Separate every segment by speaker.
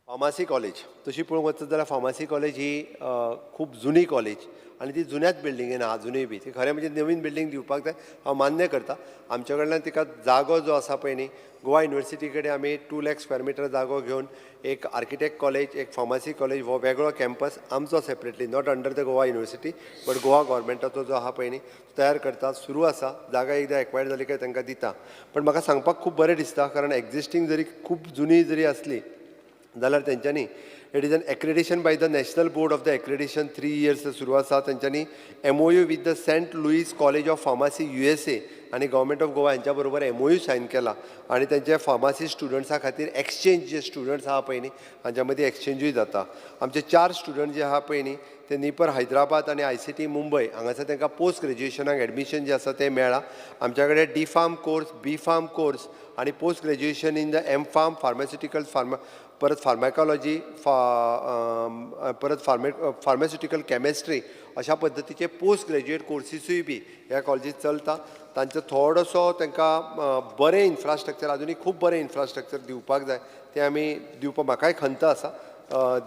Speaker 1: pharmacy college तशी पळोवंक वचत जाल्यार फार्मासी कॉलेज ही खूब जुनी कॉलेज आनी ती जुन्याच बिल्डिंगेन आहा अजुनूय बी ती खरें म्हणजे नवीन बिल्डींग दिवपाक जाय हांव मान्य करता आमच्या कडल्यान तिका जागो जो आसा पळय न्ही गोवा युनिवर्सिटी कडेन आमी 2 लाख स्क्वेअर मिटर जागो घेवन एक आर्किटेक्ट कॉलेज एक फार्मासी कॉलेज हो वेगळो कॅम्पस आमचो separately not under the Goa university but Goa गव्हर्मेंटाचो जो आहा पळय न्ही तयार करता सुरू आसा जागा एकदां एक्वायर जाली काय तांकां दिता पण म्हाका सांगपाक खूब बरें दिसता कारण एक्जिस्टींग जरी खूब जुनी जरी आसली जाल्यार तेंच्यांनी it is an accreditation by the national board of the accreditation 3 years सुरू आसा तेंच्यांनी MOU with the saint Louis college of pharmacy USA आनी गव्हर्मेंट ऑफ गोवा हांच्या बरोबर MOU सायन केला आनी तेंचे फार्मासी स्टुडंट्सां खातीर एक्सचेंज जे स्टुडंट्स आहा पळय न्ही हांच्या मदीं एक्सचेंजूय जाता आमचे 4 स्टुडंट जे आहा पळय न्ही ते निपर हैदराबाद आनी ICT मुंबय हांगासर तांकां पोस्ट ग्रॅज्युएशनाक एडमिशन जे आसा तें मेळ्ळां आमच्या कडेन D pharm course B pharm course आनी post graduation in the M pharm pharmaceutical परत फार्माकॉलॉजी परत फार्मास्युटिकल केमिस्ट्री अशा पद्दतीचे पोस्ट ग्रॅज्युएट कोर्सीसूय बी ह्या कॉलेजीत चलता तांचो थोडोसो तांकां बरें इन्फ्रास्ट्रक्चर अजुनूय खूब बरें इन्फ्रास्ट्रक्चर दिवपाक जाय तें आमी दिवपाक म्हाकाय खंत आसा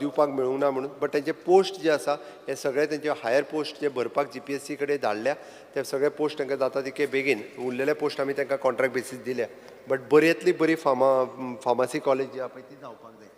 Speaker 1: दिवपाक मेळूंक ना म्हणून बट तेंचे पोस्ट जे आसा हे सगळे तेंचे हायर पोस्ट जे भरपाक GPSC कडेन धाडल्या ते सगळे पोस्ट तांकां जाता तितके बेगीन उरलेले पोस्ट आमी तांकां कॉन्ट्रॅक्ट बेसीस दिल्या बट बऱ्यांतली बरी फार्मासी कॉलेज जी आहा पळय ती जावपाक जाय